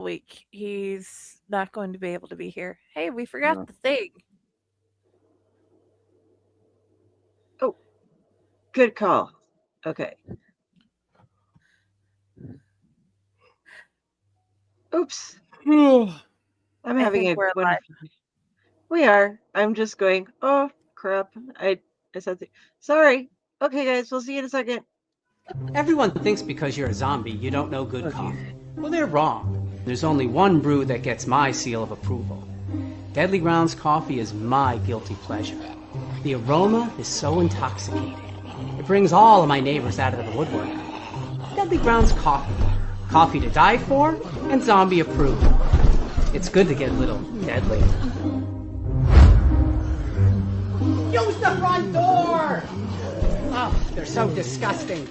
week. He's not going to be able to be here. Hey, we forgot No. the thing. Oh, good call. Okay. Oops. I'm I having think a we're live. wonderful. We are. I'm just going. Oh crap! I said. Sorry. Okay, guys. We'll see you in a second. Everyone thinks because you're a zombie, you don't know good Oh, geez. coffee. Well, they're wrong. There's only one brew that gets my seal of approval. Deadly Grounds coffee is my guilty pleasure. The aroma is so intoxicating. It brings all of my neighbors out of the woodwork. Deadly Grounds coffee. Coffee to die for and zombie approved. It's good to get a little deadly. Use the front door! Oh, they're so disgusting.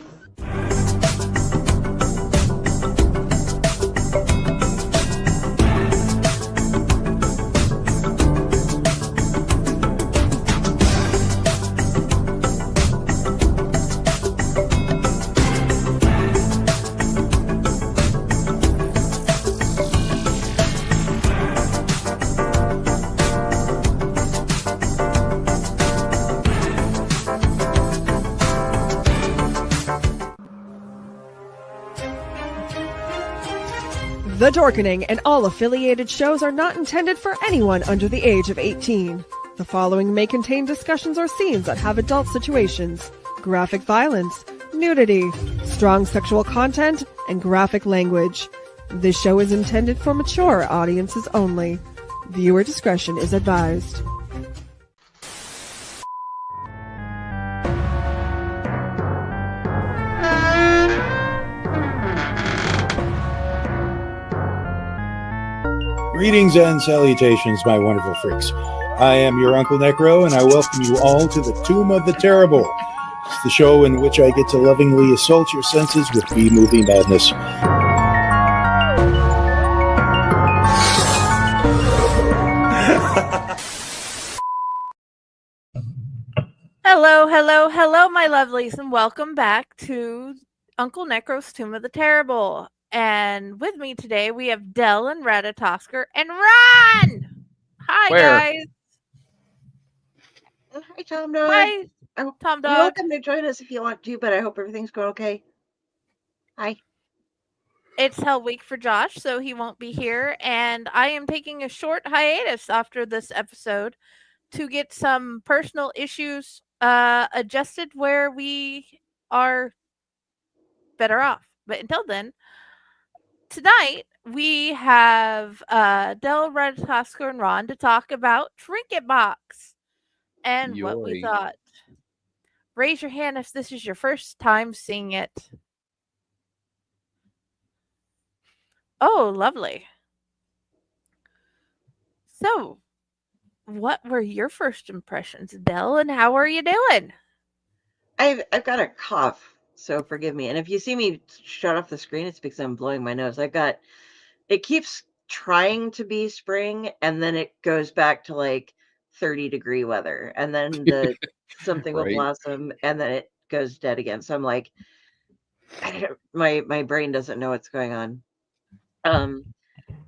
The Dorkening and all affiliated shows are not intended for anyone under the age of 18. The following may contain discussions or scenes that have adult situations, graphic violence, nudity, strong sexual content, and graphic language. This show is intended for mature audiences only. Viewer discretion is advised. Greetings and salutations, my wonderful freaks. I am your Uncle Necro, and I welcome you all to the Tomb of the Terrible. It's the show in which I get to lovingly assault your senses with B-movie madness. Hello, my lovelies, and welcome back to Uncle Necro's Tomb of the Terrible. And with me today, we have Dell and Ratatosker and Ron! Hi, Where? guys. Hi, Tom Dog. Hi, Oh, Tom you're Dog. welcome to join us if you want to, but I hope everything's going okay. Hi. It's Hell Week for Josh, so he won't be here. And I am taking a short hiatus after this episode to get some personal issues adjusted where we are better off. But until then, tonight we have Del, Ratatosker, and Ron to talk about Trinket Box and what we Yoy. thought. Raise your hand if this is your first time seeing it. Oh, lovely. So, what were your first impressions, Del, and how are you doing? I've got a cough, so forgive me. And if you see me shut off the screen, it's because I'm blowing my nose. It keeps trying to be spring, and then it goes back to like 30-degree weather, and then something will Right. blossom, and then it goes dead again. So I'm like, my brain doesn't know what's going on.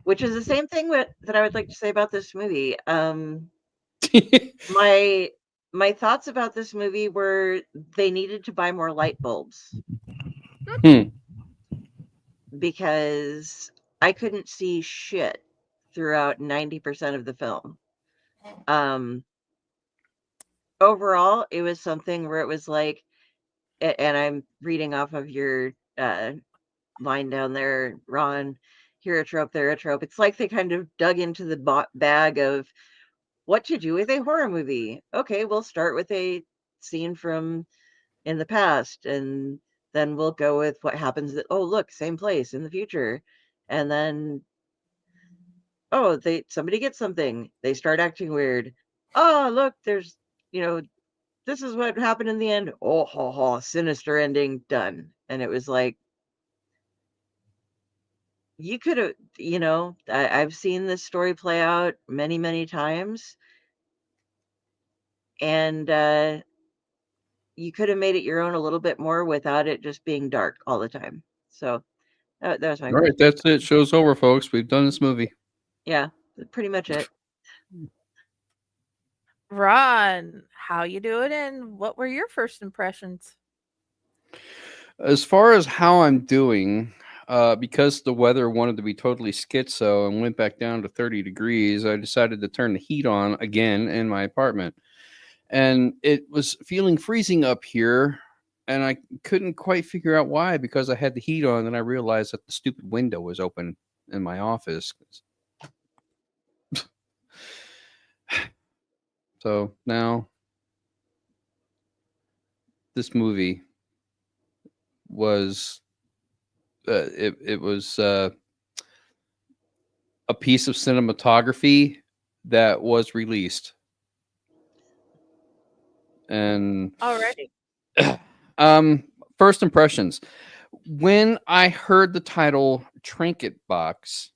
Which is the same thing that I would like to say about this movie. My thoughts about this movie were they needed to buy more light bulbs because I couldn't see shit throughout 90% of the film. Overall, it was something where it was like, and I'm reading off of your line down there, Ron, here a trope, there a trope. It's like they kind of dug into the bag of what to do with a horror movie. Okay, we'll start with a scene from in the past, and then we'll go with what happens. Oh, look, same place in the future, and then somebody gets something. They start acting weird. Oh, look, there's this is what happened in the end. Oh, ha, ha, sinister ending, done. And it was like, you could have, I've seen this story play out many, many times. And you could have made it your own a little bit more without it just being dark all the time. So That was my All right, that's it. Show's over, folks. We've done this movie. Yeah, pretty much it. Ron, how you doing and what were your first impressions? As far as how I'm doing, because the weather wanted to be totally schizo and went back down to 30 degrees, I decided to turn the heat on again in my apartment. And it was feeling freezing up here, and I couldn't quite figure out why because I had the heat on, and I realized that the stupid window was open in my office. So now this movie was it was a piece of cinematography that was released. And Already. first impressions. When I heard the title Trinket Box,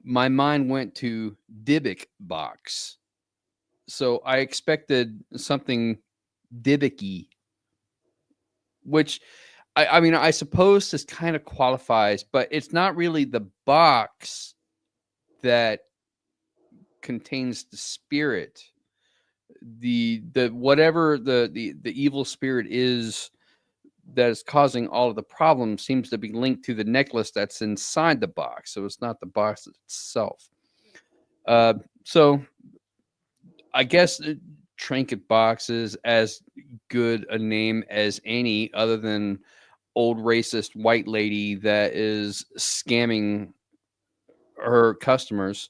my mind went to Dybbuk box. So I expected something Dybbuk-y, which I mean, I suppose this kind of qualifies, but it's not really the box that contains the spirit. The whatever the evil spirit is that is causing all of the problems seems to be linked to the necklace that's inside the box. So it's not the box itself. So I guess Trinket Box is as good a name as any, other than old racist white lady that is scamming her customers.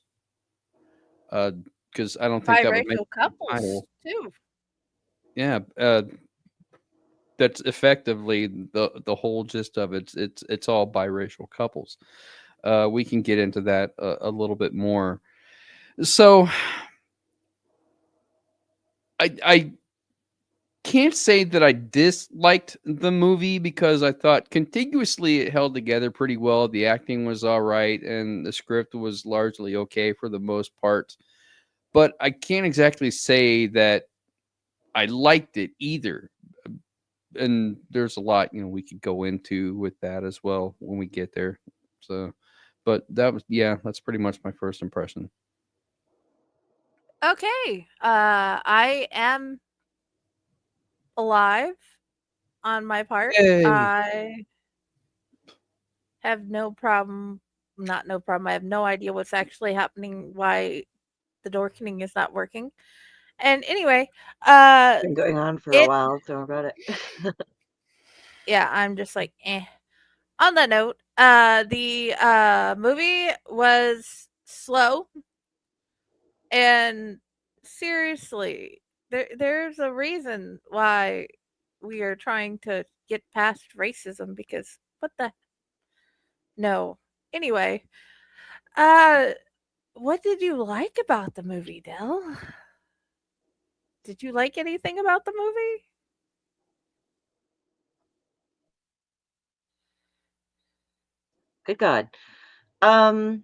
Because I don't think that would make Biracial the couples title. too. Yeah, that's effectively the whole gist of it. It's all biracial couples. We can get into that a little bit more. So I can't say that I disliked the movie because I thought contiguously it held together pretty well. The acting was all right, and the script was largely okay for the most part. But I can't exactly say that I liked it either. And there's a lot, we could go into with that as well when we get there. So, but that's pretty much my first impression. Okay. I am alive on my part. Yay! I have no problem, not no problem. I have no idea what's actually happening, why the Dorkening is not working. And anyway, It's been going on for a it while. Don't worry about it. yeah, I'm just like, eh. On that note, the movie was slow and seriously, there's a reason why we are trying to get past racism because what the no. Anyway, uh what did you like about the movie, Dell? Did you like anything about the movie? Good God. Um,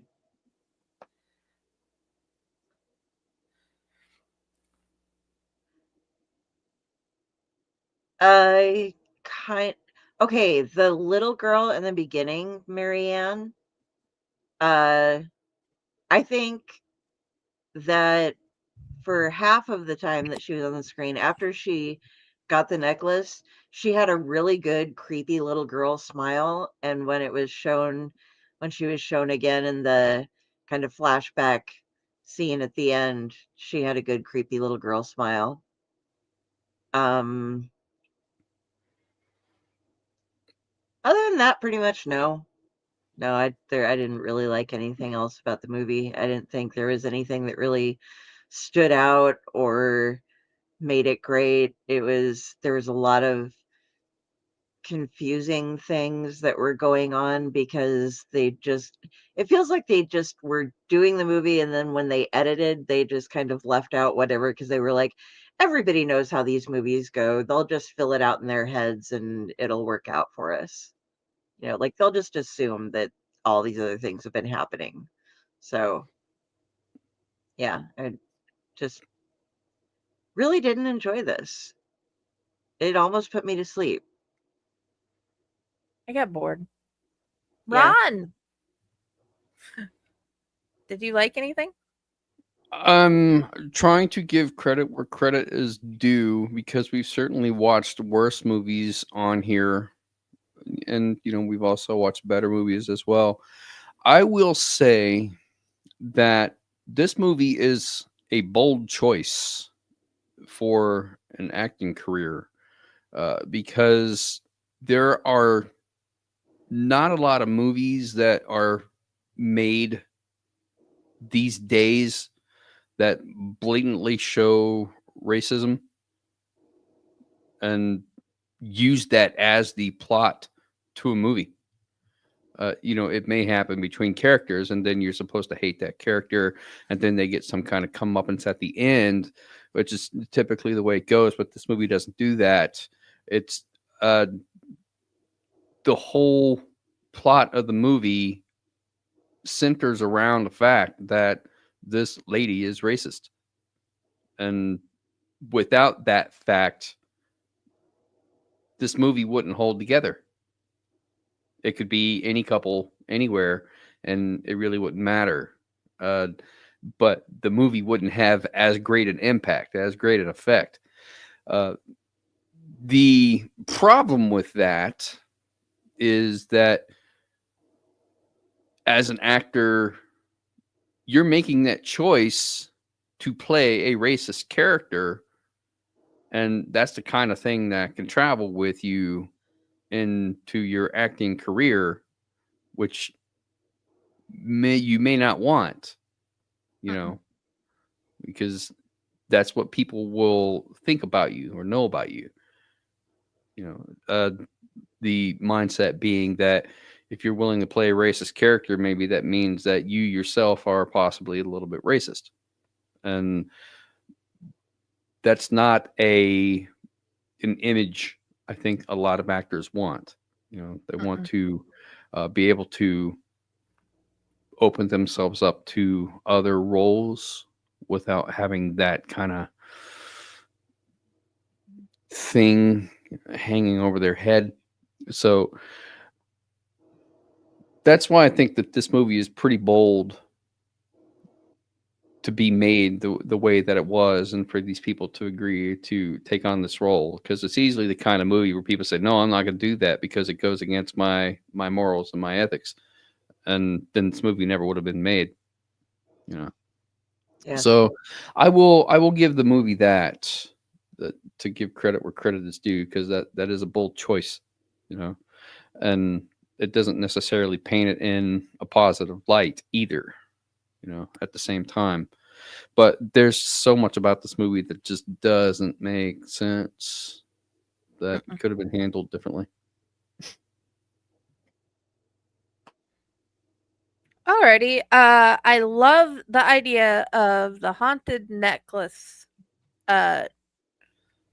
I kind okay, the little girl in the beginning, Marianne, uh, I think that for half of the time that she was on the screen, after she got the necklace, she had a really good, creepy little girl smile. And when she was shown again in the kind of flashback scene at the end, she had a good, creepy little girl smile. Um, Other than that, pretty much no. No, I didn't really like anything else about the movie. I didn't think there was anything that really stood out or made it great. There was a lot of confusing things that were going on because it feels like they just were doing the movie, and then when they edited, they just kind of left out whatever because they were like, everybody knows how these movies go. They'll just fill it out in their heads and it'll work out for us. Like they'll just assume that all these other things have been happening. So, yeah, I just really didn't enjoy this. It almost put me to sleep. I got bored. Yeah. Ron, did you like anything? I'm trying to give credit where credit is due because we've certainly watched worse movies on here, and we've also watched better movies as well. I will say that this movie is a bold choice for an acting career, because there are not a lot of movies that are made these days that blatantly show racism and use that as the plot to a movie. It may happen between characters, and then you're supposed to hate that character, and then they get some kind of comeuppance at the end, which is typically the way it goes. But this movie doesn't do that. It's the whole plot of the movie centers around the fact that this lady is racist, and without that fact, this movie wouldn't hold together. It could be any couple anywhere, and it really wouldn't matter. But the movie wouldn't have as great an impact, as great an effect. The problem with that is that as an actor, you're making that choice to play a racist character, and that's the kind of thing that can travel with you into your acting career, which you may not want, because that's what people will think about you or know about you. The mindset being that if you're willing to play a racist character, maybe that means that you yourself are possibly a little bit racist, and that's not an image I think a lot of actors want. They want to be able to open themselves up to other roles without having that kind of thing hanging over their head. So that's why I think that this movie is pretty bold to be made the way that it was, and for these people to agree to take on this role, because it's easily the kind of movie where people say, no, I'm not going to do that because it goes against my morals and my ethics, and then this movie never would have been made. Yeah. So I will give the movie that to give credit where credit is due, because that is a bold choice, and it doesn't necessarily paint it in a positive light either, at the same time. But there's so much about this movie that just doesn't make sense, that could have been handled differently. Alrighty. I love the idea of the haunted necklace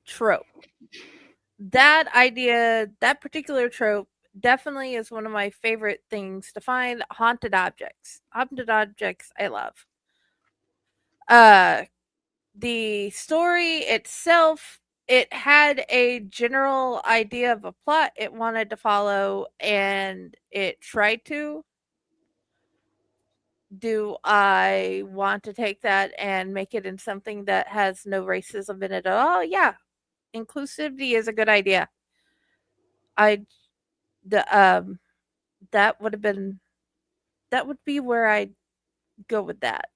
trope. That idea, that particular trope, definitely is one of my favorite things to find. Haunted objects. Haunted objects I love. The story itself, it had a general idea of a plot it wanted to follow, and it tried to. Do I want to take that and make it in something that has no racism in it at all? Yeah. Inclusivity is a good idea. I the that would have been that would be where I'd go with that.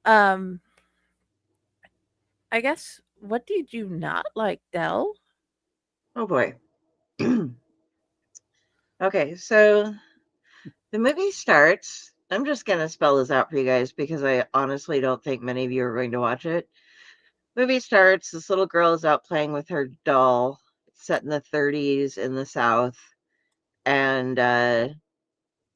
Um I guess, what did you not like, Dell? Oh boy. Okay, so the movie starts. I'm just going to spell this out for you guys because I honestly don't think many of you are going to watch it. Movie starts. This little girl is out playing with her doll. It's set in the 30s in the South. And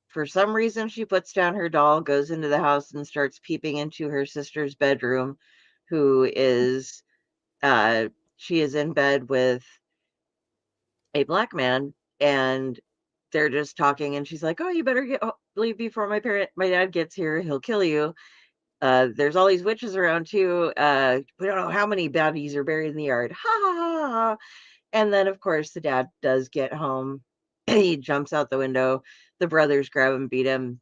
for some reason, she puts down her doll, goes into the house, and starts peeping into her sister's bedroom, who is, she is in bed with a black man. And they're just talking, and she's like, "Oh, you better leave before my dad gets here. He'll kill you. There's all these witches around too. We don't know how many bodies are buried in the yard." Ha ha ha ha. And then, of course, the dad does get home, He jumps out the window. The brothers grab him, beat him,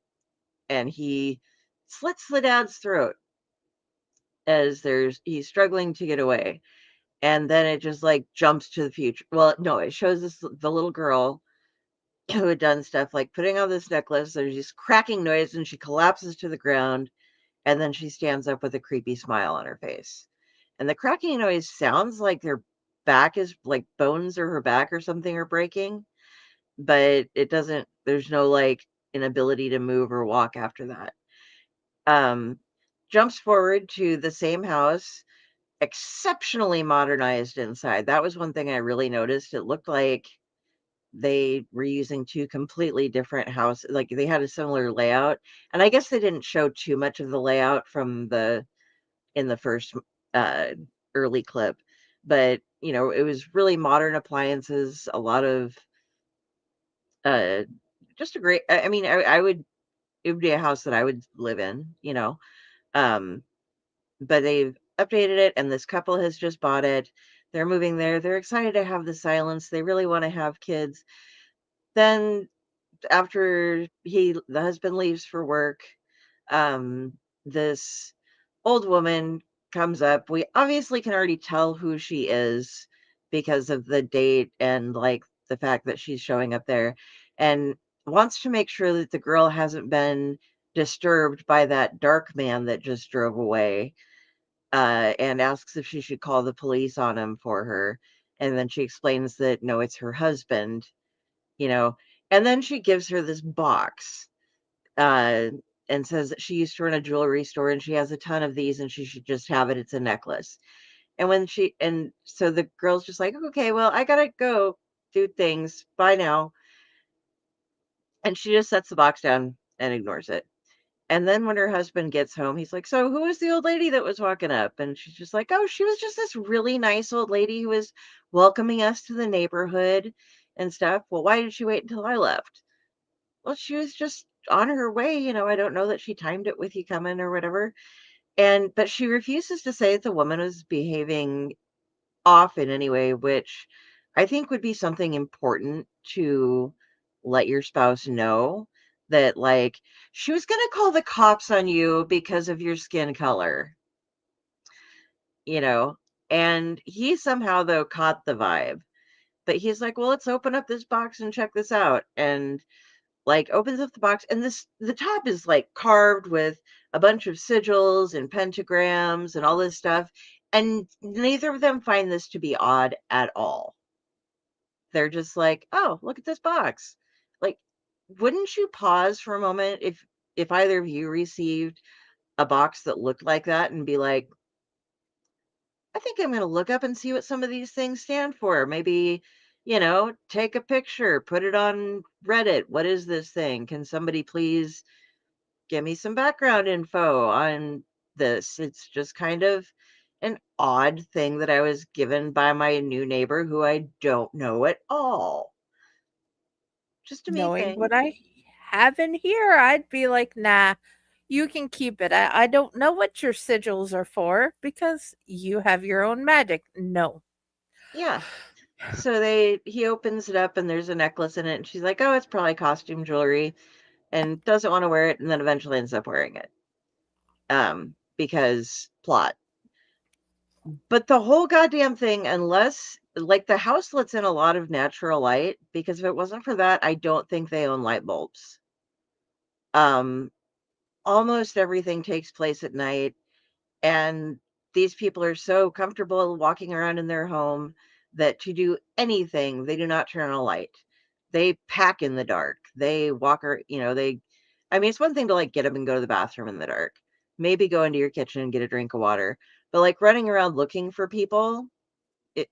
and he slits the dad's throat as he's struggling to get away. And then it just like jumps to the future. Well, no, it shows us the little girl who had done stuff like putting on this necklace. There's this cracking noise, and she collapses to the ground. And then she stands up with a creepy smile on her face. And the cracking noise sounds like their back is like bones or her back or something are breaking, but it doesn't, there's no like inability to move or walk after that. Um, Jumps forward to the same house, exceptionally modernized inside. That was one thing I really noticed. It looked like they were using two completely different houses. Like they had a similar layout, and I guess they didn't show too much of the layout from the in the first uh, early clip, but it was really modern appliances, a lot of uh, just a great. I mean, I would it would be a house that I would live in. Um, but they've updated it, and this couple has just bought it. They're moving there. They're excited to have the silence. They really want to have kids. Then after the husband leaves for work, um, this old woman comes up. We obviously can already tell who she is because of the date and like the fact that she's showing up there, and wants to make sure that the girl hasn't been disturbed by that dark man that just drove away, and asks if she should call the police on him for her. And then she explains that no, it's her husband, you know. And then she gives her this box, uh, and says that she used to run a jewelry store and she has a ton of these and she should just have it. It's a necklace. And so the girl's just like, okay, well, I gotta go do things. Bye now. And she just sets the box down and ignores it. And then when her husband gets home, he's like, so who was the old lady that was walking up? And she's just like, oh, she was just this really nice old lady who was welcoming us to the neighborhood and stuff. Well, why did she wait until I left? Well, she was just on her way. I don't know that she timed it with you coming or whatever. But she refuses to say that the woman was behaving off in any way, which I think would be something important to let your spouse know, that like she was going to call the cops on you because of your skin color, you know. And he somehow though caught the vibe. But he's like, well, let's open up this box and check this out. And like opens up the box, and the top is like carved with a bunch of sigils and pentagrams and all this stuff, and neither of them find this to be odd at all. They're just like, oh, look at this box. Like, wouldn't you pause for a moment if either of you received a box that looked like that and be like, I think I'm going to look up and see what some of these things stand for. Maybe, take a picture, put it on Reddit. What is this thing? Can somebody please give me some background info on this? It's just kind of an odd thing that I was given by my new neighbor who I don't know at all. Just a me Knowing thing. what I have in here, I'd be like, nah, you can keep it. I don't know what your sigils are for because you have your own magic. No. Yeah. So he opens it up and there's a necklace in it, and she's like, oh, it's probably costume jewelry, and doesn't want to wear it, and then eventually ends up wearing it. Because plot. But the whole goddamn thing, unless like the house lets in a lot of natural light, because if it wasn't for that, I don't think they own light bulbs. Um, Almost everything takes place at night, and these people are so comfortable walking around in their home that to do anything, they do not turn on a light. They pack in the dark. They walk, or I mean, it's one thing to like get up and go to the bathroom in the dark, maybe go into your kitchen and get a drink of water, but like running around looking for people, it,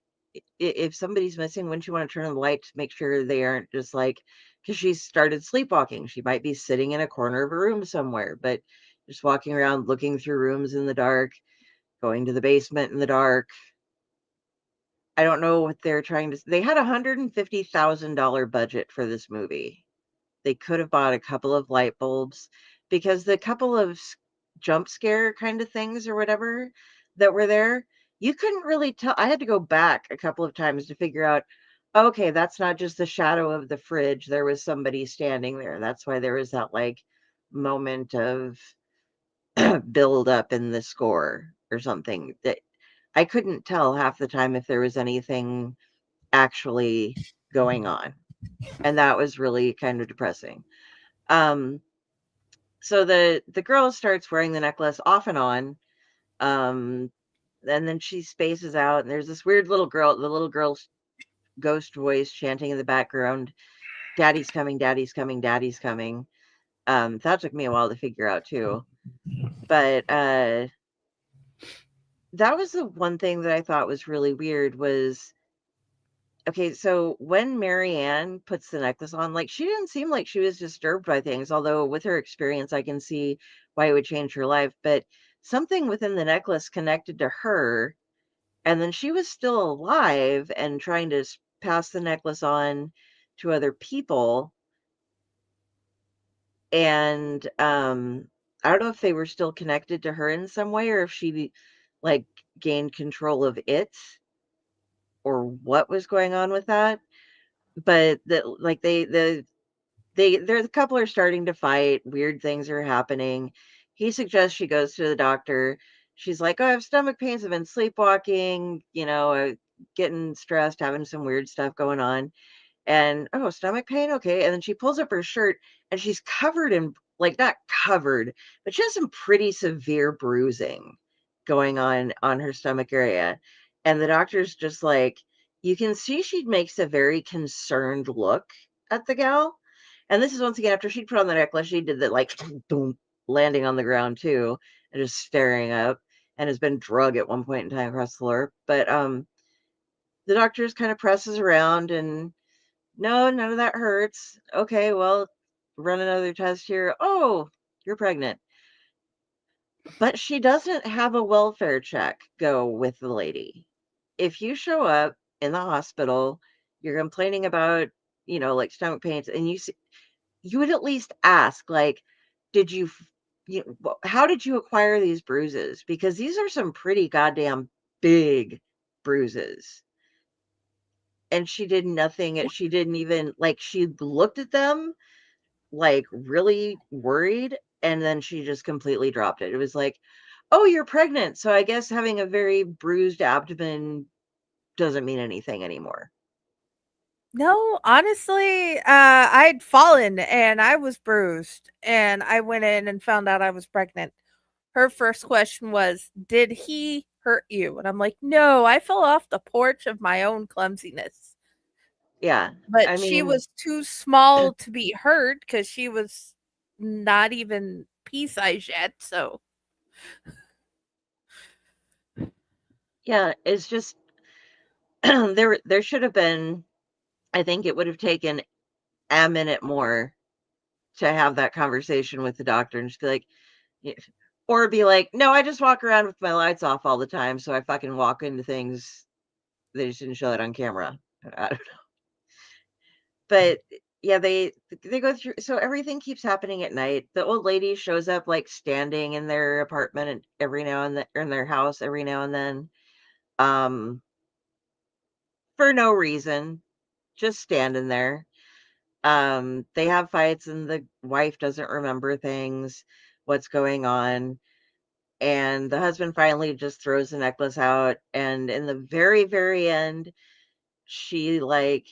if somebody's missing, wouldn't you want to turn on the light to make sure they aren't just like, because she started sleepwalking, she might be sitting in a corner of a room somewhere, but just walking around looking through rooms in the dark, going to the basement in the dark. I don't know what they're trying to. They had $150,000 budget for this movie. They could have bought a couple of light bulbs, because the couple of jump scare kind of things or whatever that were there, you couldn't really tell. I had to go back a couple of times to figure out, okay, that's not just the shadow of the fridge. There was somebody standing there. That's why there was that like moment of build up in the score or something that I couldn't tell half the time if there was anything actually going on. And that was really kind of depressing. Um, so the girl starts wearing the necklace off and on. Um, and then she spaces out, and there's this weird little girl, the little girl's ghost voice chanting in the background, "Daddy's coming, daddy's coming, daddy's coming." That took me a while to figure out too. But that was the one thing that I thought was really weird was okay, so when Marianne puts the necklace on, like she didn't seem like she was disturbed by things, although with her experience, I can see why it would change her life. But something within the necklace connected to her, and then she was still alive and trying to pass the necklace on to other people. And I don't know if they were still connected to her in some way or if she like gained control of it or what was going on with that. But the like the couple are starting to fight, weird things are happening. He suggests she goes to the doctor. She's like, "Oh, I have stomach pains, I've been sleepwalking, getting stressed, having some weird stuff going on." And, "Oh, stomach pain? Okay." And then she pulls up her shirt and she's covered in, like, not covered, but she has some pretty severe bruising going on her stomach area. And the doctor's just like, you can see she makes a very concerned look at the gal. And this is once again after she'd put on the necklace, she did that like boom, landing on the ground too, and just staring up, and has been drug at one point in time across the floor. But the doctor just kind of presses around and no, none of that hurts. Okay, well, run another test here. Oh, you're pregnant. But she doesn't have a welfare check go with the lady. If you show up in the hospital, you're complaining about, like stomach pains, and you would at least ask, like, did you, how did you acquire these bruises? Because these are some pretty goddamn big bruises. And she did nothing. She didn't even, like, she looked at them like really worried and then she just completely dropped it. It was like, "Oh, you're pregnant. So I guess having a very bruised abdomen doesn't mean anything anymore." No, honestly, I'd fallen and I was bruised, and I went in and found out I was pregnant. Her first question was, "Did he hurt you?" And I'm like, "No, I fell off the porch of my own clumsiness." Yeah. But I she mean, was too small to be hurt because she was not even pea size yet. So yeah, it's just there should have been, I think it would have taken a minute more to have that conversation with the doctor and just be like, yeah, or be like, "No, I just walk around with my lights off all the time, so I fucking walk into things." They just didn't show that on camera. I don't know. But yeah, they go through, so everything keeps happening at night. The old lady shows up like standing in their apartment and every now and then, or in their house every now and then. Um for no reason, just standing there. They have fights and the wife doesn't remember things, what's going on. And the husband finally just throws the necklace out. And in the very, very end, she like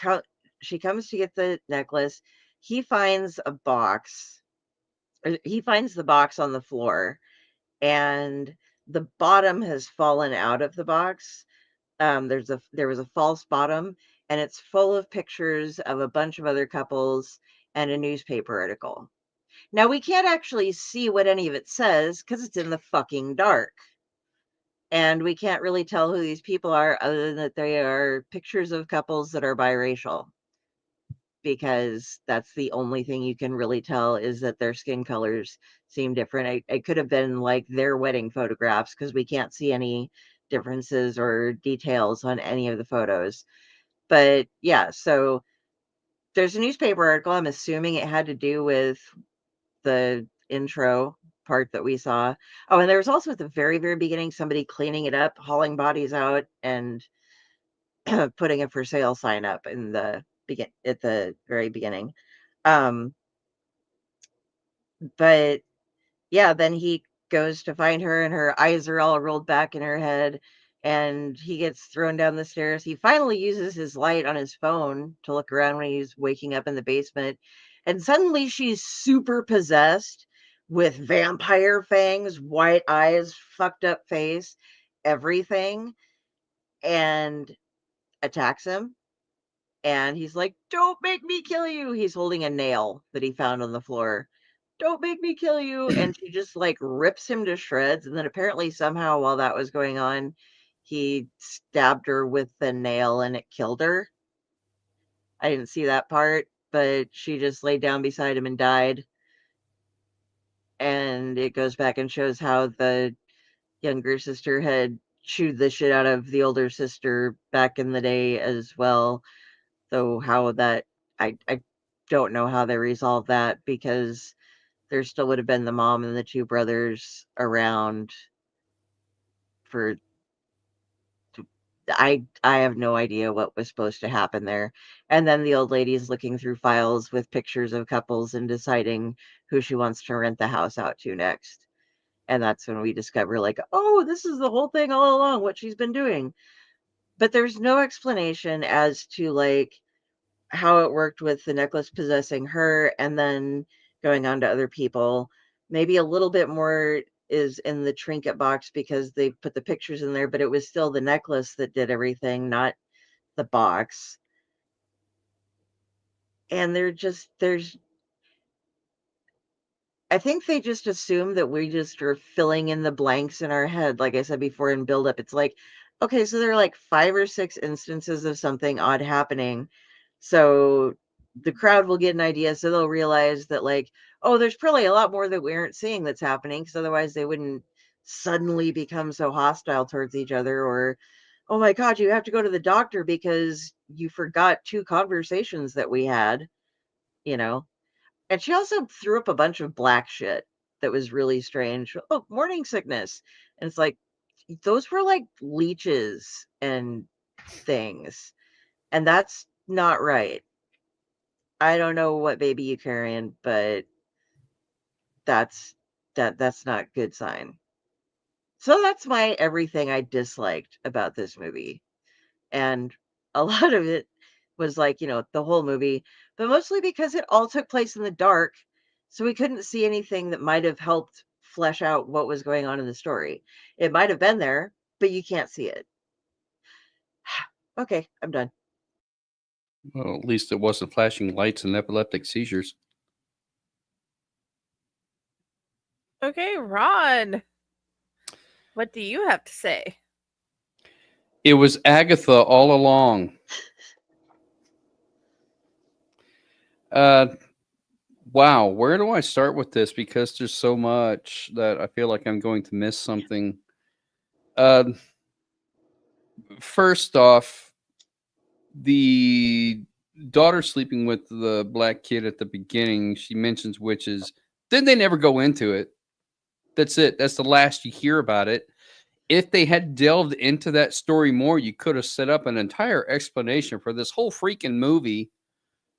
co- she comes to get the necklace. He finds a box, or he finds the box on the floor, and the bottom has fallen out of the box. There was a false bottom, and it's full of pictures of a bunch of other couples and a newspaper article. Now we can't actually see what any of it says because it's in the fucking dark. And we can't really tell who these people are other than that they are pictures of couples that are biracial, because that's the only thing you can really tell is that their skin colors seem different. It could have been like their wedding photographs because we can't see any differences or details on any of the photos. But yeah, so there's a newspaper article. I'm assuming it had to do with the intro part that we saw. Oh, and there was also at the very, very beginning somebody cleaning it up, hauling bodies out, and putting a for sale sign up in the at the very beginning. Um, but yeah, then he goes to find her, and her eyes are all rolled back in her head, and he gets thrown down the stairs. He finally uses his light on his phone to look around when he's waking up in the basement, and suddenly she's super possessed with vampire fangs, white eyes, fucked up face, everything, and attacks him. And he's like, "Don't make me kill you." He's holding a nail that he found on the floor. "Don't make me kill you." And she just like rips him to shreds. And then apparently, somehow, while that was going on, he stabbed her with the nail and it killed her. I didn't see that part, but she just laid down beside him and died. And it goes back and shows how the younger sister had chewed the shit out of the older sister back in the day as well. So how that I don't know how they resolved that, because there still would have been the mom and the two brothers around for I have no idea what was supposed to happen there. And then the old lady is looking through files with pictures of couples and deciding who she wants to rent the house out to next. And that's when we discover, like, oh, this is the whole thing all along, what she's been doing. But there's no explanation as to like how it worked with the necklace possessing her and then going on to other people. Maybe a little bit more is in the trinket box because they put the pictures in there, but it was still the necklace that did everything, not the box. And I think they just assume that we just are filling in the blanks in our head. Like I said before in build up, it's like, okay, so there are like 5 or 6 instances of something odd happening. So the crowd will get an idea. So they'll realize that, like, oh, there's probably a lot more that we aren't seeing that's happening. Because otherwise they wouldn't suddenly become so hostile towards each other. Or, oh my God, you have to go to the doctor because you forgot 2 conversations that we had, you know? And she also threw up a bunch of black shit that was really strange. Oh, morning sickness. And it's like, those were like leeches and things. And that's not right. I don't know what baby you carrying, but that's not a good sign. So that's my everything I disliked about this movie. And a lot of it was like, the whole movie, but mostly because it all took place in the dark, so we couldn't see anything that might have helped flesh out what was going on in the story. It might have been there, but you can't see it. Okay, I'm done. Well, at least it wasn't flashing lights and epileptic seizures. Okay, Ron. What do you have to say? It was Agatha all along. Wow, where do I start with this? Because there's so much that I feel like I'm going to miss something. First off, the daughter sleeping with the black kid at the beginning, she mentions witches. Then they never go into it. That's it. That's the last you hear about it. If they had delved into that story more, you could have set up an entire explanation for this whole freaking movie,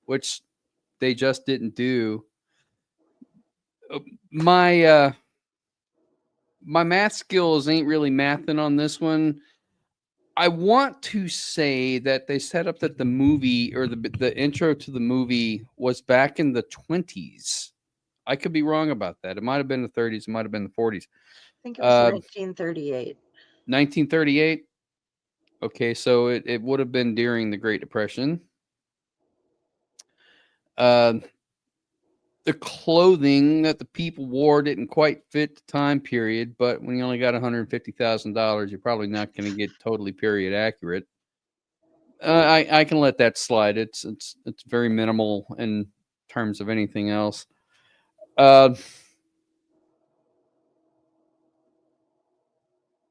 which they just didn't do. My math skills ain't really mathing on this one. I want to say that they set up that the movie or the intro to the movie was back in the 20s. I could be wrong about that. It might have been the 30s. It might have been the 40s. I think it was 1938. 1938. Okay, so it would have been during the Great Depression. The clothing that the people wore didn't quite fit the time period, but when you only got $150,000, you're probably not going to get totally period accurate. I can let that slide. It's very minimal in terms of anything else.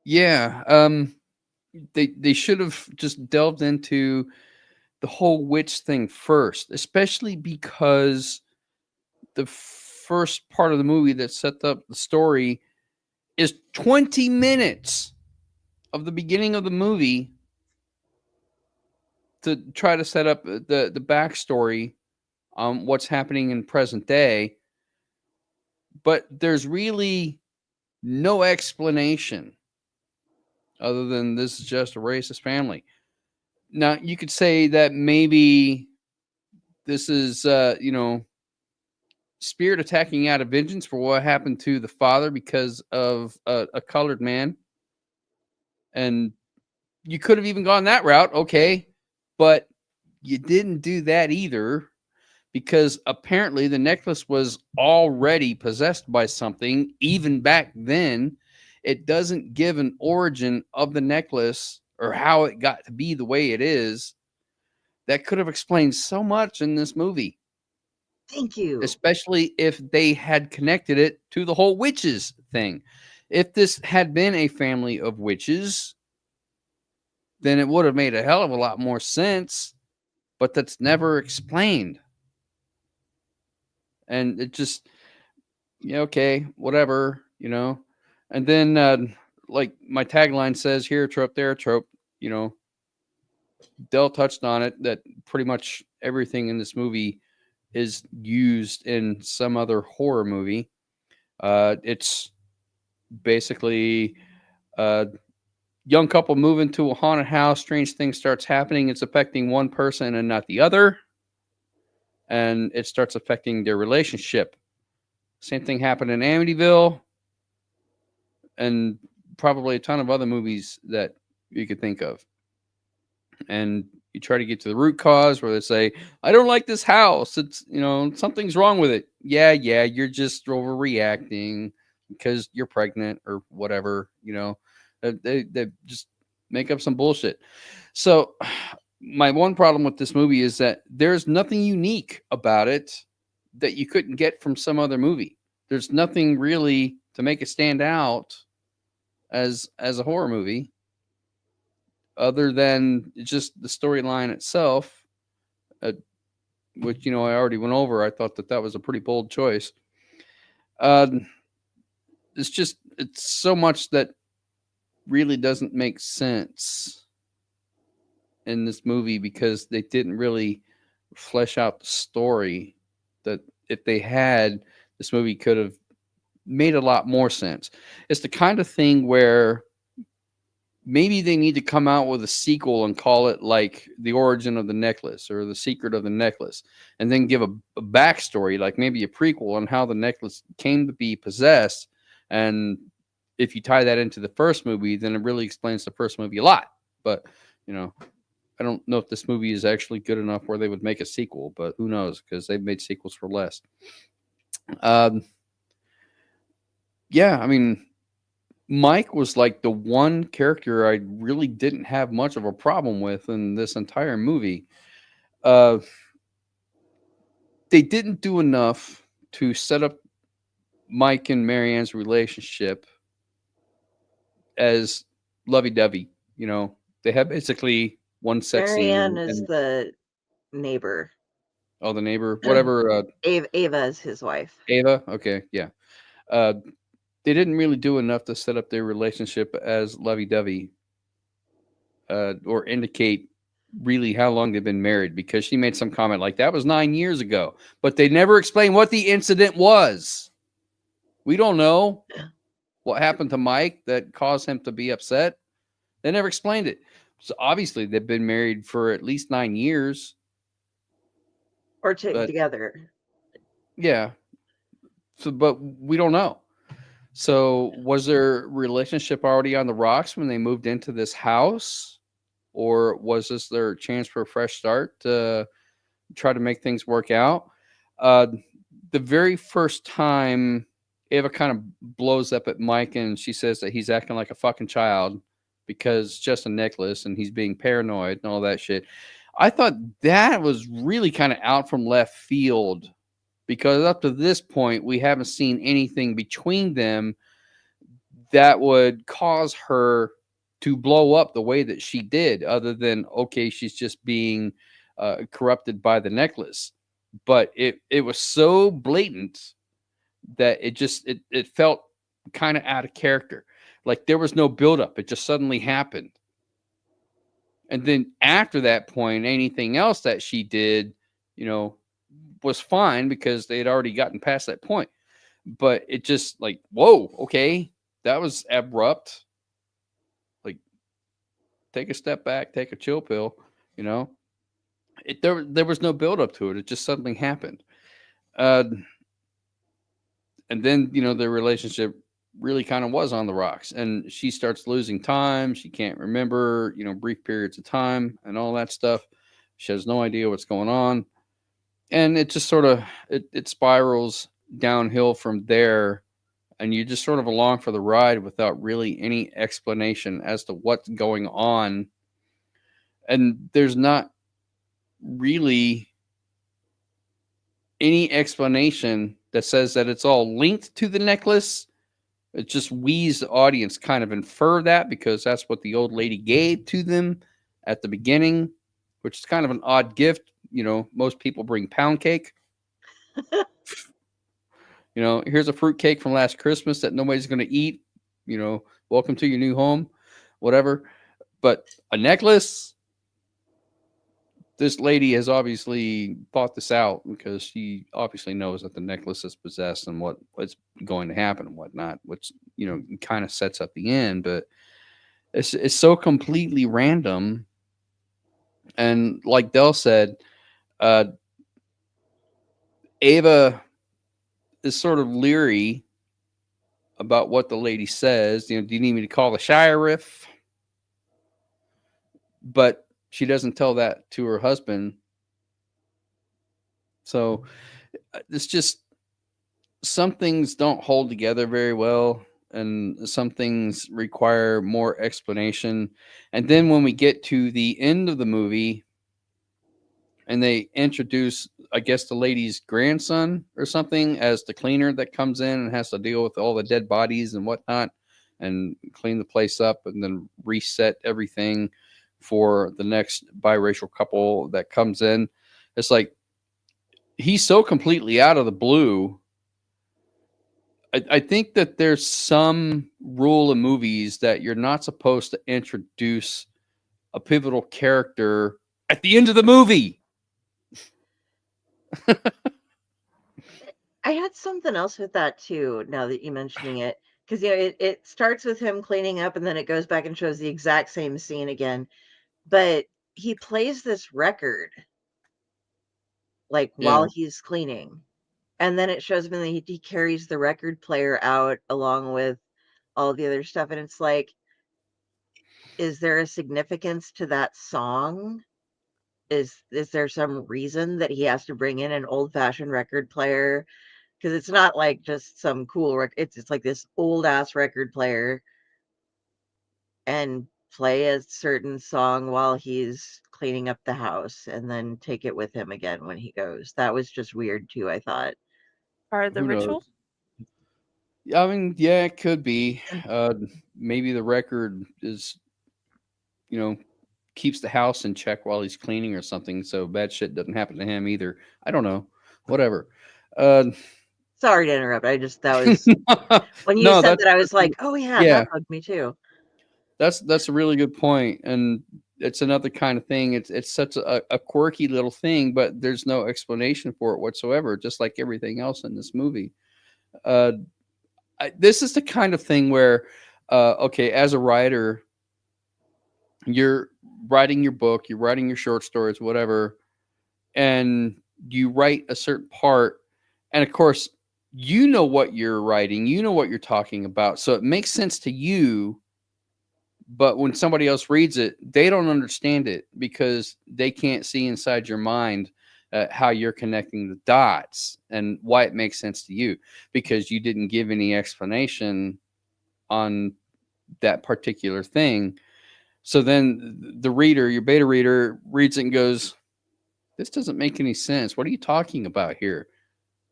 Yeah. They should have just delved into the whole witch thing first, especially because the first part of the movie that set up the story is 20 minutes of the beginning of the movie to try to set up the backstory on what's happening in present day, but there's really no explanation other than this is just a racist family. Now, you could say that maybe this is, spirit attacking out of vengeance for what happened to the father because of a colored man. And you could have even gone that route, okay, but you didn't do that either, because apparently the necklace was already possessed by something even back then. It doesn't give an origin of the necklace or how it got to be the way it is. That could have explained so much in this movie. Thank you. Especially if they had connected it to the whole witches thing. If this had been a family of witches, then it would have made a hell of a lot more sense, but that's never explained. And it just, okay, whatever, And then, like my tagline says, here a trope, there a trope, Del touched on it, that pretty much everything in this movie is used in some other horror movie. It's basically a young couple move into a haunted house. Strange things starts happening. It's affecting one person and not the other. And it starts affecting their relationship. Same thing happened in Amityville and probably a ton of other movies that you could think of. And you try to get to the root cause where they say, I don't like this house. It's, something's wrong with it. Yeah, you're just overreacting because you're pregnant or whatever, They just make up some bullshit. So my one problem with this movie is that there's nothing unique about it that you couldn't get from some other movie. There's nothing really to make it stand out as a horror movie, other than just the storyline itself, which, I already went over. I thought that was a pretty bold choice. It's so much that really doesn't make sense in this movie because they didn't really flesh out the story that if they had, this movie could have made a lot more sense. It's the kind of thing where maybe they need to come out with a sequel and call it like The Origin of the Necklace or The Secret of the Necklace, and then give a backstory, like maybe a prequel on how the necklace came to be possessed. And if you tie that into the first movie, then it really explains the first movie a lot. But, I don't know if this movie is actually good enough where they would make a sequel, but who knows, because they've made sequels for less. Yeah, I mean, Mike was like the one character I really didn't have much of a problem with in this entire movie. They didn't do enough to set up Mike and Marianne's relationship as lovey-dovey. They have basically one sex scene. Marianne is the neighbor. Oh, the neighbor, whatever. Ava is his wife. Ava, okay, yeah. They didn't really do enough to set up their relationship as lovey-dovey, or indicate really how long they've been married, because she made some comment like that was 9 years ago, but they never explained what the incident was. We don't know what happened to Mike that caused him to be upset. They never explained it. So obviously they've been married for at least 9 years. Or together. Yeah. So, but we don't know. So was their relationship already on the rocks when they moved into this house? Or was this their chance for a fresh start to try to make things work out? The very first time Ava kind of blows up at Mike and she says that he's acting like a fucking child because it's just a necklace and he's being paranoid and all that shit. I thought that was really kind of out from left field, because up to this point, we haven't seen anything between them that would cause her to blow up the way that she did, other than, okay, she's just being corrupted by the necklace. But it was so blatant that it felt kind of out of character. Like there was no buildup. It just suddenly happened. And then after that point, anything else that she did, was fine because they had already gotten past that point. But it just like, whoa, okay, that was abrupt. Like, take a step back, take a chill pill, there was no build up to it. It just suddenly happened. And then, their relationship really kind of was on the rocks, and she starts losing time. She can't remember, brief periods of time and all that stuff. She has no idea what's going on. And it just sort of, it spirals downhill from there. And you just sort of along for the ride without really any explanation as to what's going on. And there's not really any explanation that says that it's all linked to the necklace. It just we's the audience kind of infer that because that's what the old lady gave to them at the beginning, which is kind of an odd gift. Most people bring pound cake. Here's a fruit cake from last Christmas that nobody's going to eat. Welcome to your new home, whatever. But a necklace, this lady has obviously thought this out because she obviously knows that the necklace is possessed and what's going to happen and whatnot, which, kind of sets up the end. But it's so completely random. And like Del said, Ava is sort of leery about what the lady says. Do you need me to call the sheriff? But she doesn't tell that to her husband. So it's just, some things don't hold together very well, and some things require more explanation. And then when we get to the end of the movie and they introduce, I guess, the lady's grandson or something as the cleaner that comes in and has to deal with all the dead bodies and whatnot and clean the place up and then reset everything for the next biracial couple that comes in. It's like, he's so completely out of the blue. I think that there's some rule in movies that you're not supposed to introduce a pivotal character at the end of the movie. I had something else with that too, now that you're mentioning it. Because, it starts with him cleaning up and then it goes back and shows the exact same scene again. But he plays this record, like, while he's cleaning. And then it shows him and he carries the record player out along with all the other stuff. And it's like, is there a significance to that song? Is there some reason that he has to bring in an old-fashioned record player? Because it's not like just some cool record. It's like this old-ass record player and play a certain song while he's cleaning up the house and then take it with him again when he goes. That was just weird too, I thought. Part of the Who ritual. knows? I mean, yeah, it could be. Maybe the record is, keeps the house in check while he's cleaning or something, so bad shit doesn't happen to him either. I don't know. Whatever. Sorry to interrupt. That was when you No, said that, I was like, oh yeah, yeah. that bugged me too. That's a really good point, and it's another kind of thing. It's such a quirky little thing, but there's no explanation for it whatsoever, just like everything else in this movie. This is the kind of thing where, okay, as a writer, you're writing your book, you're writing your short stories, whatever, and you write a certain part, and of course, you know what you're writing, you know what you're talking about, so it makes sense to you. But when somebody else reads it, they don't understand it because they can't see inside your mind how you're connecting the dots and why it makes sense to you, because you didn't give any explanation on that particular thing. So then the reader, your beta reader, reads it and goes, this doesn't make any sense. What are you talking about here?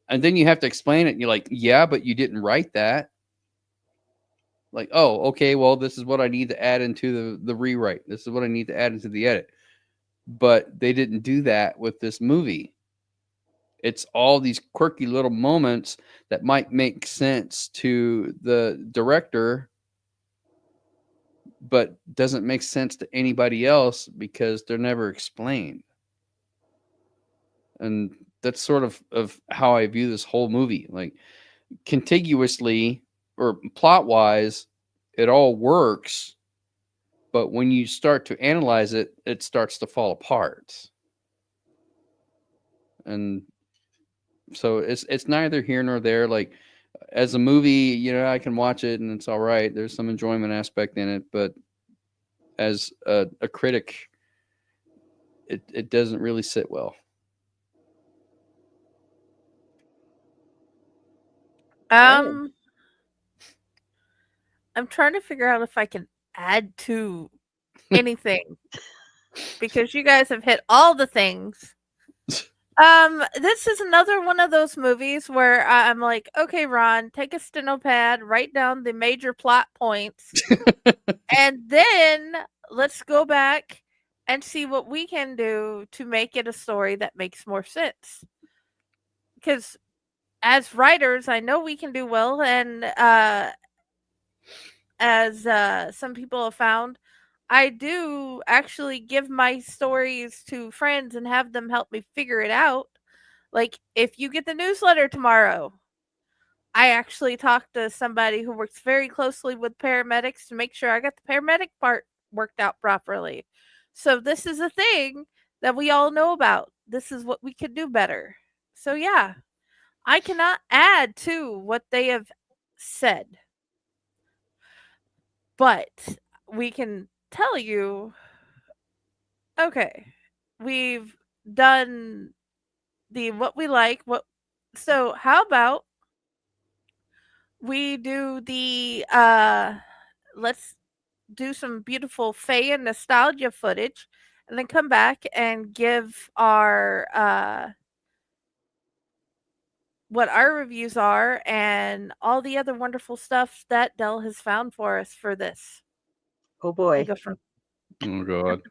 And then you have to explain it. And you're like, yeah, but you didn't write that. Like, oh, okay, well, this is what I need to add into the rewrite. This is what I need to add into the edit. But they didn't do that with this movie. It's all these quirky little moments that might make sense to the director, but doesn't make sense to anybody else because they're never explained. And that's sort of how I view this whole movie. Like, contiguously or plot wise, it all works, but when you start to analyze it, it starts to fall apart. And so it's neither here nor there. Like, as a movie, I can watch it and it's all right. There's some enjoyment aspect in it, but as a critic, it doesn't really sit well. I'm trying to figure out if I can add to anything because you guys have hit all the things. This is another one of those movies where I'm like, okay, Ron, take a steno pad, write down the major plot points, and then let's go back and see what we can do to make it a story that makes more sense. Because as writers, I know we can do well, and as some people have found, I do actually give my stories to friends and have them help me figure it out. Like, if you get the newsletter tomorrow, I actually talked to somebody who works very closely with paramedics to make sure I got the paramedic part worked out properly. So this is a thing that we all know about. This is what we could do better. So yeah, I cannot add to what they have said. But we can tell you, okay, we've done the what we like, so how about we do the let's do some beautiful Faye and nostalgia footage and then come back and give our what our reviews are and all the other wonderful stuff that Del has found for us for this. Oh boy. Oh God.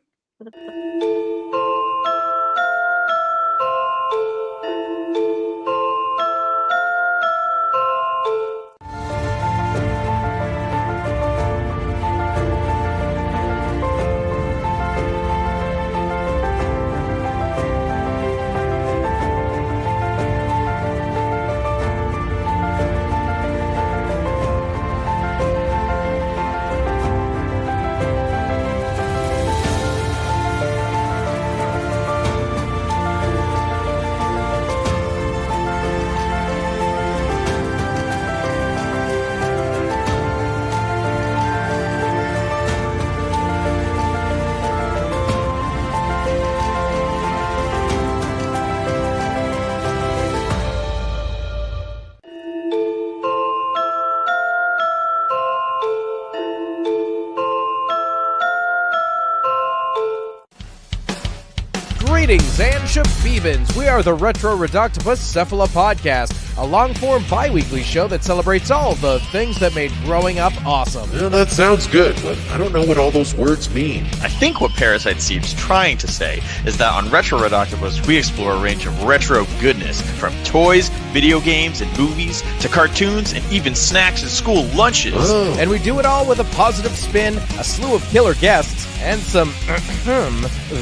Greetings and shabibans. We are the Retro Reductibus Cephala Podcast, a long-form bi-weekly show that celebrates all the things that made growing up awesome. Yeah, that sounds good, but I don't know what all those words mean. I think what Parasite seems trying to say is that on Retro Reductibus, we explore a range of retro goodness, from toys, video games, and movies, to cartoons, and even snacks and school lunches. Oh. And we do it all with a positive spin, a slew of killer guests, and some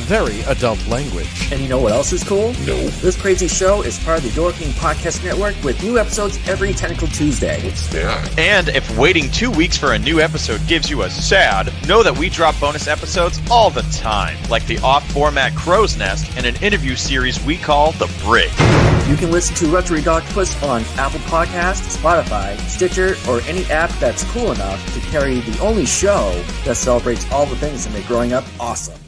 very adult language. And you know what else is cool? No. This crazy show is part of the Door King Podcast Network with new episodes every Tentacle Tuesday. What's that? And if waiting 2 weeks for a new episode gives you a sad, know that we drop bonus episodes all the time, like the off-format Crow's Nest and an interview series we call The Brick. You can listen to Retro Reductibus on Apple Podcasts, Spotify, Stitcher, or any app that's cool enough to carry the only show that celebrates all the things that make growing up awesome.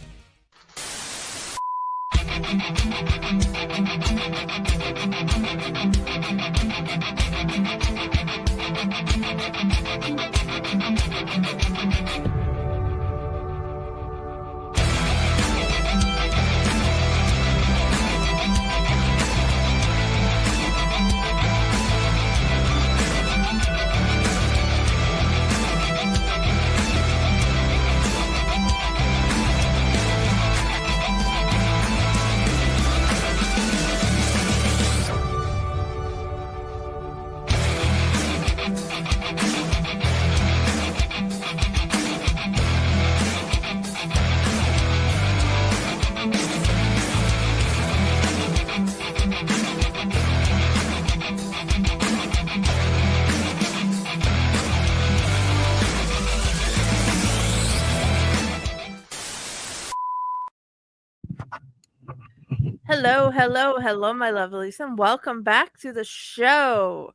Hello, hello, hello, my lovelies, and welcome back to the show.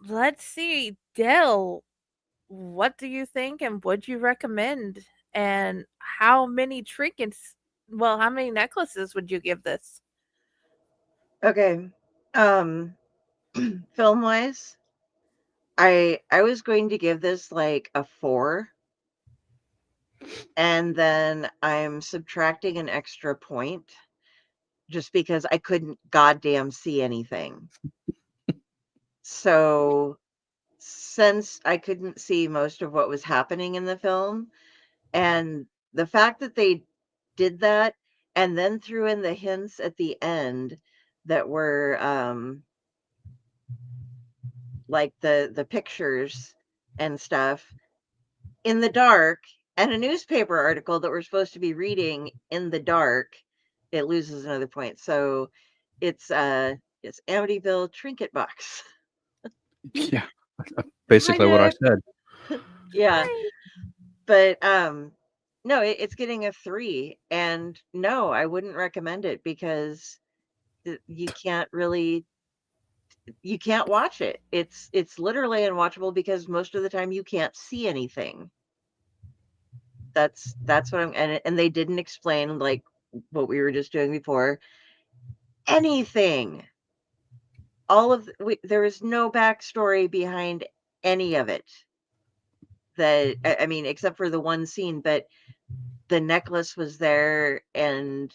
Let's see, Dell, what do you think and would you recommend? And how many trinkets, well, how many necklaces would you give this? Okay. Um film wise, I was going to give this like a 4, and then I'm subtracting an extra point just because I couldn't goddamn see anything. So since I couldn't see most of what was happening in the film, and the fact that they did that and then threw in the hints at the end that were like the pictures and stuff in the dark, and a newspaper article that we're supposed to be reading in the dark, it loses another point. So it's Amityville Trinket Box. Yeah, basically what I Kind said. Yeah. But no, it's getting a 3, and no, I wouldn't recommend it because you can't really, you can't watch it. It's literally unwatchable because most of the time you can't see anything. That's what I'm, and they didn't explain, like what we were just doing before, anything. There is no backstory behind any of it, that I mean, except for the one scene. But the necklace was there, and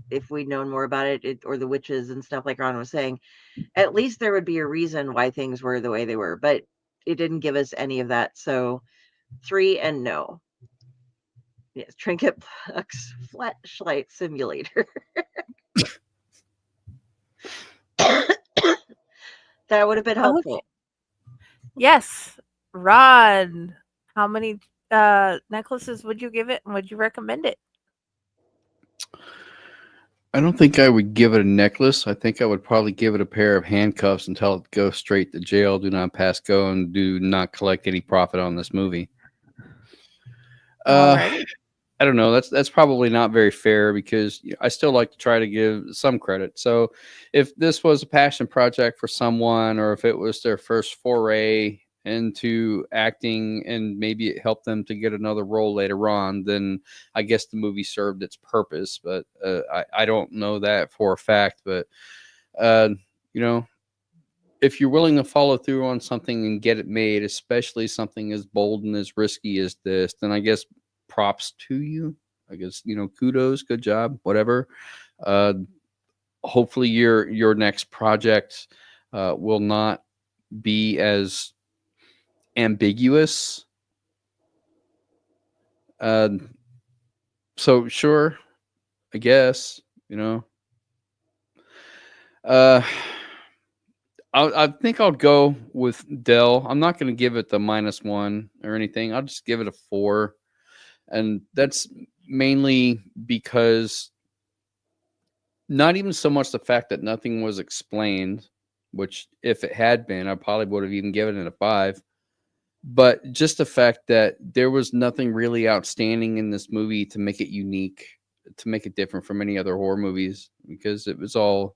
if we'd known more about it, or the witches and stuff, like Ron was saying, at least there would be a reason why things were the way they were. But it didn't give us any of that. So 3 and no. Yes, Trinket Box Flashlight Simulator. That would have been helpful. Okay. Yes, Rod, how many necklaces would you give it and would you recommend it? I don't think I would give it a necklace. I think I would probably give it a pair of handcuffs and tell it to go straight to jail, do not pass go, and do not collect any profit on this movie. Alrighty. I don't know. That's probably not very fair because I still like to try to give some credit. So if this was a passion project for someone, or if it was their first foray into acting and maybe it helped them to get another role later on, then I guess the movie served its purpose. But I don't know that for a fact. But, you know, if you're willing to follow through on something and get it made, especially something as bold and as risky as this, then I guess props to you. I guess, kudos, good job, whatever. Hopefully your next project will not be as ambiguous. So sure, I guess, I think I'll go with Dell. I'm not going to give it the -1 or anything. I'll just give it a 4. And that's mainly because not even so much the fact that nothing was explained, which if it had been, I probably would have even given it a 5. But just the fact that there was nothing really outstanding in this movie to make it unique, to make it different from any other horror movies, because it was all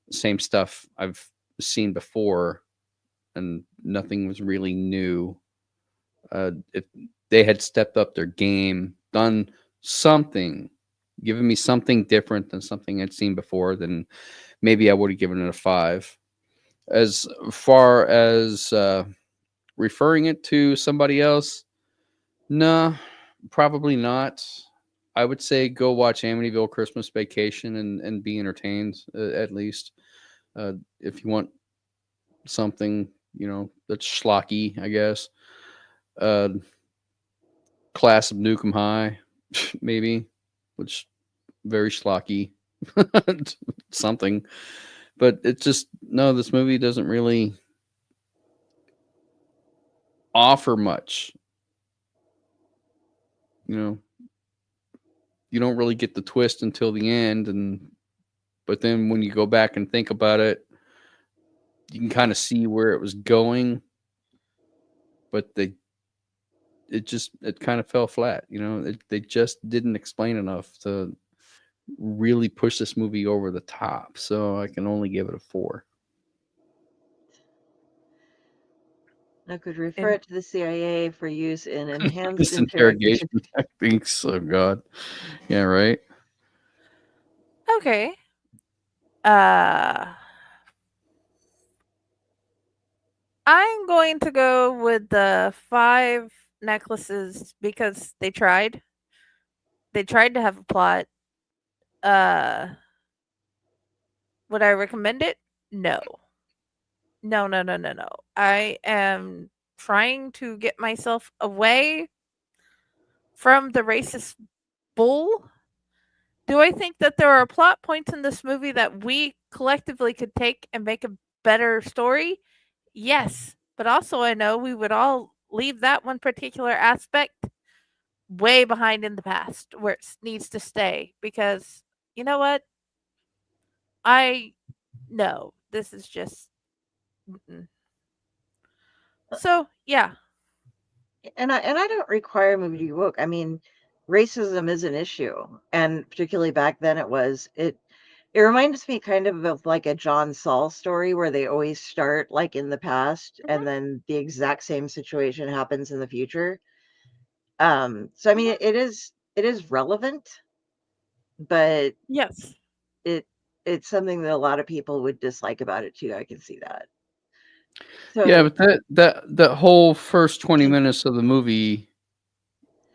the same stuff I've seen before and nothing was really new. If they had stepped up their game, done something, given me something different than something I'd seen before, then maybe I would have given it a 5. As far as referring it to somebody else, nah, probably not. I would say go watch Amityville Christmas Vacation and be entertained, at least. If you want something, that's schlocky, I guess. Class of Nukem High, maybe, which very schlocky something. But it's just, no, this movie doesn't really offer much. You don't really get the twist until the end, but then when you go back and think about it, you can kind of see where it was going, but it kind of fell flat. They just didn't explain enough to really pushed this movie over the top. So I can only give it a 4. I could refer it to the CIA for use in enhanced This interrogation. interrogation techniques. Oh God. Yeah, right. Okay. Uh I'm going to go with the 5 necklaces because they tried. They tried to have a plot. Uh would I recommend it? No. No, no, no, no, no. I am trying to get myself away from the racist bull. Do I think that there are plot points in this movie that we collectively could take and make a better story? Yes. But also, I know we would all leave that one particular aspect way behind in the past where it needs to stay because you know what? I know this is just. Mm-mm. So, yeah. And I don't require a movie to be woke. I mean, racism is an issue, and particularly back then it was. It reminds me kind of like a John Saul story where they always start like in the past Mhm, and then the exact same situation happens in the future. So I mean mhm. it is relevant, but Yes. it it's something that a lot of people would dislike about it too. I can see that. Yeah, So but that whole first 20 minutes of the movie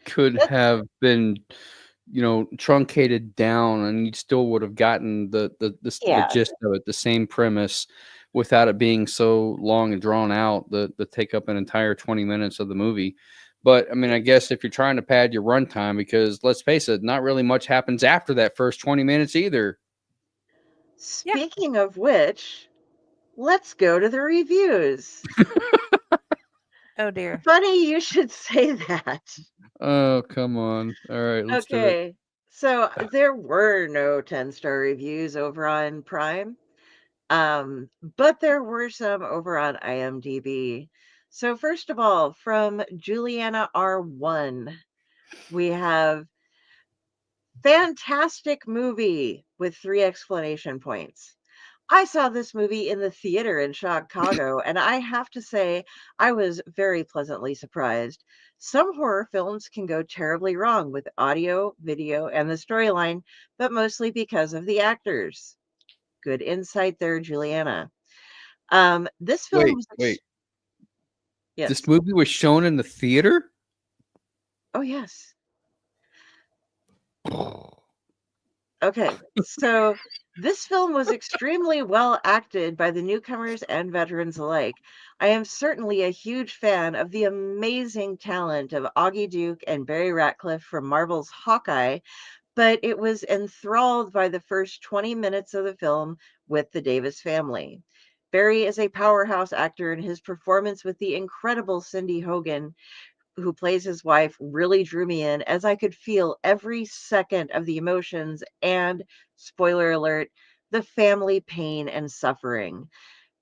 could that's have been, truncated down, and you still would have gotten the yeah, gist of it, the same premise, without it being so long and drawn out, the take up an entire 20 minutes of the movie. But I mean, I guess if you're trying to pad your runtime, because let's face it, not really much happens after that first 20 minutes either. Yeah. speaking of which, let's go to the reviews. Oh dear. Funny you should say that. Oh, come on. All right, let's do it. Okay. So there were no 10-star reviews over on Prime. But there were some over on IMDb. So first of all, from Juliana R1, we have fantastic movie with 3 exclamation points. I saw this movie in the theater in Chicago, and I have to say, I was very pleasantly surprised. Some horror films can go terribly wrong with audio, video, and the storyline, but mostly because of the actors. Good insight there, Juliana. This film Wait, was wait. This yes. movie was shown in the theater? Oh, yes. Okay, so this film was extremely well acted by the newcomers and veterans alike. I am certainly a huge fan of the amazing talent of Augie Duke and Barry Ratcliffe from Marvel's Hawkeye, but it was enthralled by the first 20 minutes of the film with the Davis family. Barry is a powerhouse actor, and his performance with the incredible Cindy Hogan, who plays his wife, really drew me in as I could feel every second of the emotions and, spoiler alert, the family pain and suffering.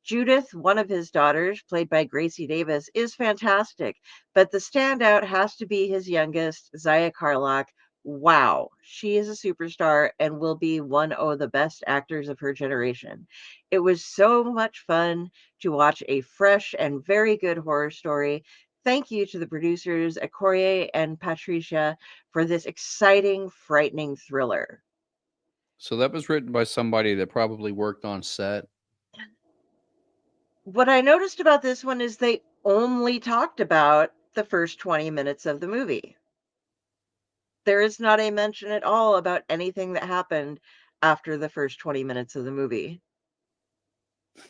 Judith, one of his daughters, played by Gracie Davis, is fantastic, but the standout has to be his youngest, Zaya Carlock. Wow, she is a superstar and will be one of the best actors of her generation. It was so much fun to watch a fresh and very good horror story. Thank you to the producers, Ekorie and Patricia, for this exciting, frightening thriller. So that was written by somebody that probably worked on set. What I noticed about this one is they only talked about the first 20 minutes of the movie. There is not a mention at all about anything that happened after the first 20 minutes of the movie.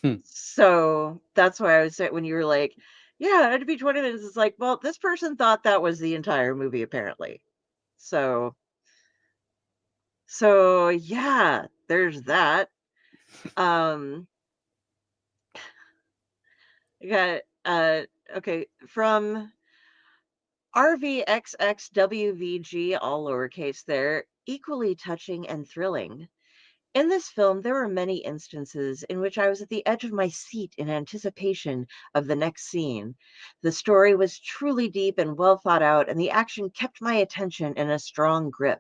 Hmm. So that's why I was saying when you were like, yeah, it'd be 20 minutes. It's like, well, this person thought that was the entire movie, apparently. So, so yeah, there's that. Um, I got, okay, from RVXXWVG, all lowercase there, equally touching and thrilling. In this film, there were many instances in which I was at the edge of my seat in anticipation of the next scene. The story was truly deep and well thought out, and the action kept my attention in a strong grip.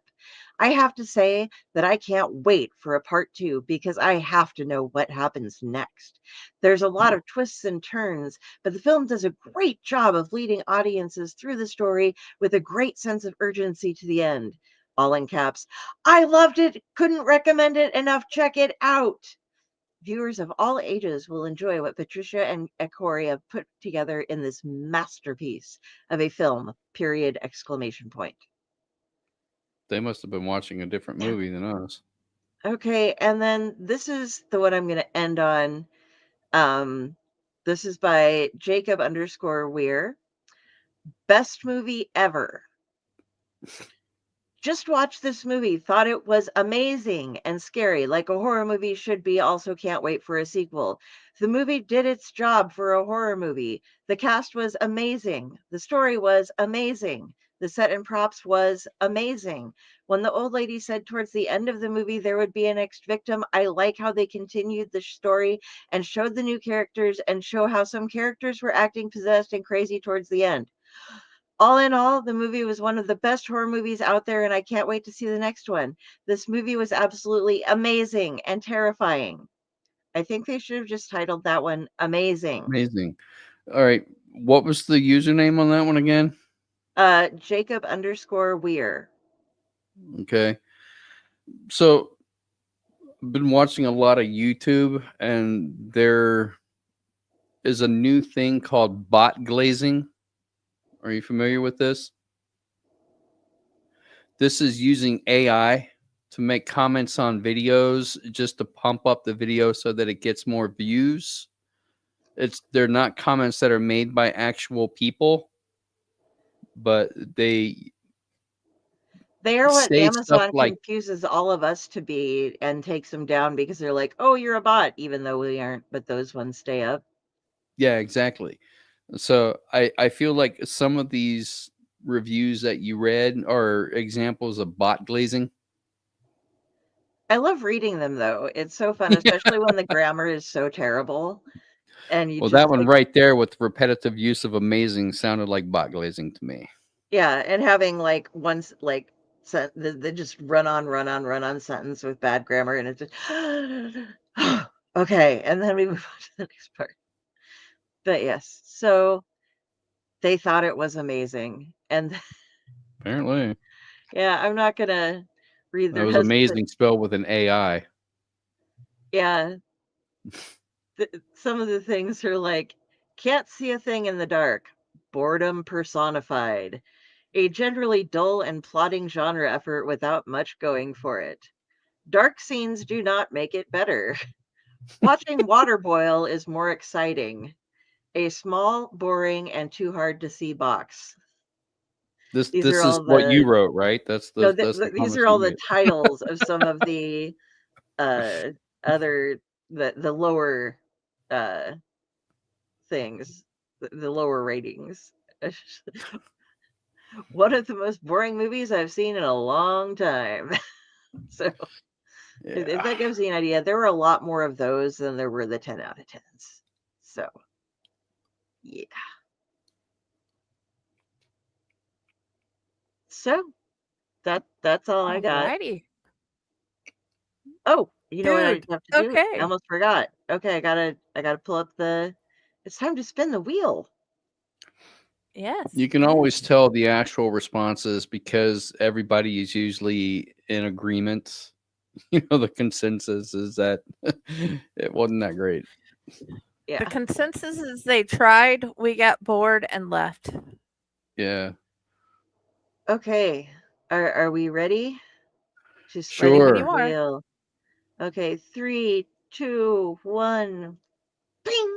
I have to say that I can't wait for a part 2 because I have to know what happens next. There's a lot of twists and turns, but the film does a great job of leading audiences through the story with a great sense of urgency to the end. All in caps. I loved it. Couldn't recommend it enough. Check it out. Viewers of all ages will enjoy what Patricia and Corey have put together in this masterpiece of a film. Period! Exclamation point. They must have been watching a different movie than us. Okay, and then this is the one I'm going to end on. This is by Jacob _ Weir. Best movie ever. Just watched this movie, thought it was amazing and scary, like a horror movie should be, also can't wait for a sequel. The movie did its job for a horror movie. The cast was amazing. The story was amazing. The set and props was amazing. When the old lady said towards the end of the movie there would be a next victim, I like how they continued the story and showed the new characters and show how some characters were acting possessed and crazy towards the end. All in all, the movie was one of the best horror movies out there, and I can't wait to see the next one. This movie was absolutely amazing and terrifying. I think they should have just titled that one Amazing. Amazing. All right. What was the username on that one again? Jacob _ Weir. Okay. So I've been watching a lot of YouTube, and there is a new thing called bot glazing. Are you familiar with this? This is using AI to make comments on videos just to pump up the video so that it gets more views. They're not comments that are made by actual people, but they are what say stuff Amazon like, confuses all of us to be and takes them down because they're like, oh, you're a bot, even though we aren't, but those ones stay up. yeah, exactly. So I feel like some of these reviews that you read are examples of bot glazing. I love reading them, though. It's so fun, especially when the grammar is so terrible. And you Well, just that one like, right there with repetitive use of amazing sounded like bot glazing to me. yeah, and having like once like the just run on sentence with bad grammar, and it's just okay, and then we move on to the next part. But yes, so they thought it was amazing, and Apparently, yeah, I'm not gonna read the that was rest of it. amazing spelled with an AI. Yeah, some of the things are like, can't see a thing in the dark, boredom personified, a generally dull and plodding genre effort without much going for it. Dark scenes do not make it better. Watching water boil is more exciting. A small, boring, and too hard to see box. This These are is all what you the wrote, right? That's no, the these comments are you all the made. titles of some of the other the lower things, the lower ratings. One of the most boring movies I've seen in a long time. So if that gives you an idea, there were a lot more of those than there were the 10 out of 10s. So yeah. So that's all I got. Alrighty. Oh, you know what I Dude, have to do? I okay. almost forgot. Okay, I gotta pull up it's time to spin the wheel. Yes. You can always tell the actual responses because everybody is usually in agreement. You know, the consensus is that it wasn't that great. Yeah. The consensus is they tried, we got bored and left. Yeah. Okay. Are we ready? To spin Sure. When you the are. wheel. Okay, 3, 2, 1. Bing!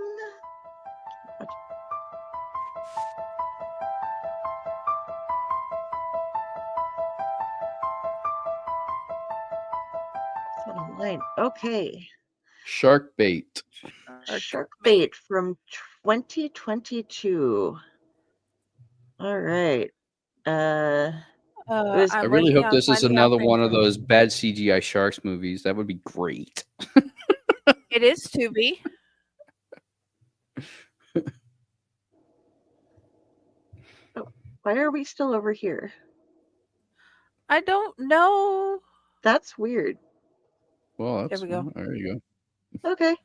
Okay. Shark bait. Shark bait from 2022. All right. It was I I'm really working hope on this is finding out another things. one of those bad CGI sharks movies. That would be great. It is to be. Why are we still over here? I don't know. That's weird. Well, There that's we go. there you go. Okay.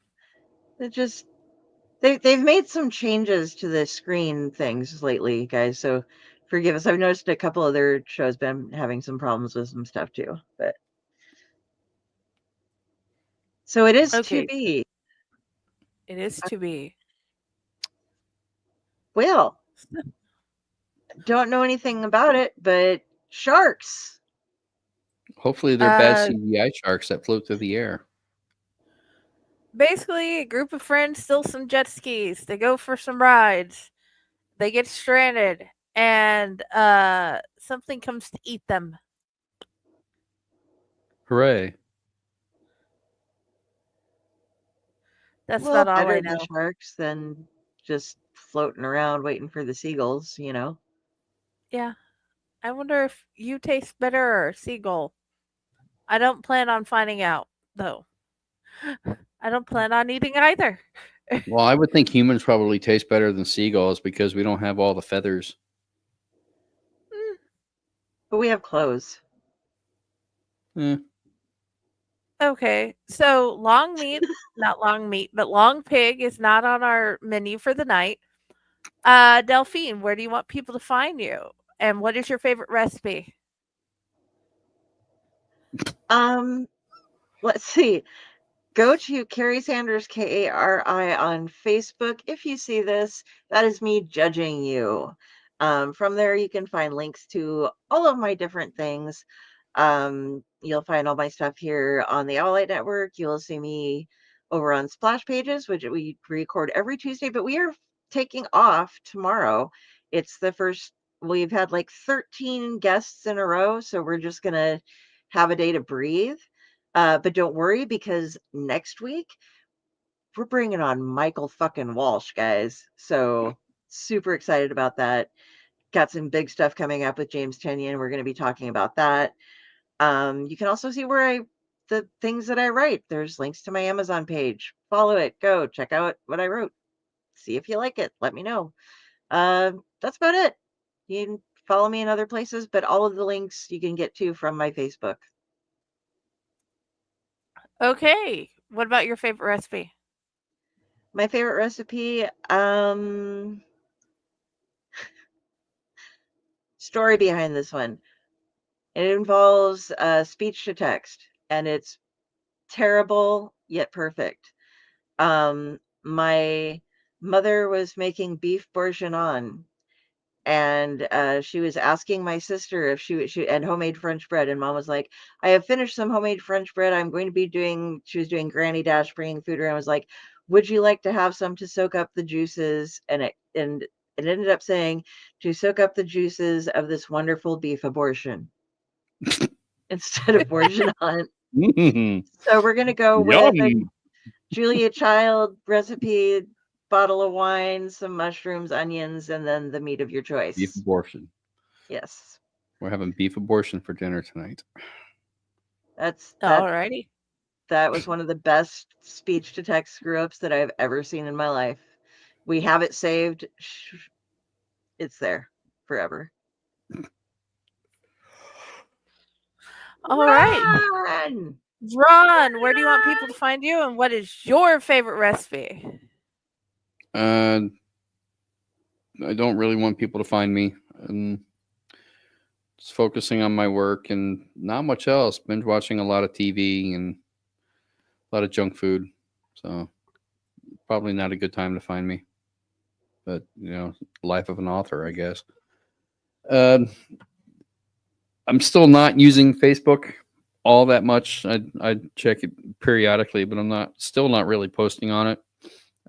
It just they've made some changes to the screen things lately, guys. So forgive us. I've noticed a couple other shows been having some problems with some stuff too. But so it is to Okay, be. it is to be. Well, don't know anything about it, but sharks. Hopefully, they're bad Uh, CGI sharks that float through the air. Basically, a group of friends steal some jet skis. They go for some rides. They get stranded, and something comes to eat them. Hooray! That's Well, about all better I the know. sharks than just floating around waiting for the seagulls, you know. Yeah, I wonder if you taste better or seagull. I don't plan on finding out, though. I don't plan on eating either. Well, I would think humans probably taste better than seagulls because we don't have all the feathers. Mm, But we have clothes. Eh. Okay, so long meat, but long pig is not on our menu for the night. Delphine, where do you want people to find you? And what is your favorite recipe? Let's see. Go to Carrie Sanders Kari on Facebook. If you see this, that is me judging you. From there, you can find links to all of my different things. You'll find all my stuff here on the Owlite Network. You'll see me over on Splash Pages, which we record every Tuesday, but we are taking off tomorrow. It's the first, we've had like 13 guests in a row, so we're just going to have a day to breathe. But don't worry, because next week we're bringing on Michael fucking Walsh, guys. So super excited about that. Got some big stuff coming up with James Tenyon. We're going to be talking about that. You can also see where the things that I write. There's links to my Amazon page. Follow it. Go check out what I wrote. See if you like it. Let me know. That's about it. You can follow me in other places, but all of the links you can get to from my Facebook. Okay, what about your favorite recipe? My favorite recipe, story behind this one. It involves speech to text, and it's terrible yet perfect. My mother was making beef bourguignon, and she was asking my sister if she and homemade French bread, and mom was like, I have finished some homemade French bread. I'm going to be doing, she was doing Granny Dash, bringing food around. I was like, would you like to have some to soak up the juices? And it ended up saying, to soak up the juices of this wonderful beef abortion instead of bourguignon. So we're going to go with a Yum. Julia Child recipe, bottle of wine, some mushrooms, onions, and then the meat of your choice. Beef abortion. Yes. We're having beef abortion for dinner tonight. Alrighty. That was one of the best speech to text screw ups that I've ever seen in my life. We have it saved. It's there forever. All right. Run! Ron, where do you want people to find you, and what is your favorite recipe? I don't really want people to find me. Just focusing on my work and not much else. Binge watching a lot of TV and a lot of junk food. So probably not a good time to find me. But, life of an author, I guess. I'm still not using Facebook all that much. I check it periodically, but I'm still not really posting on it.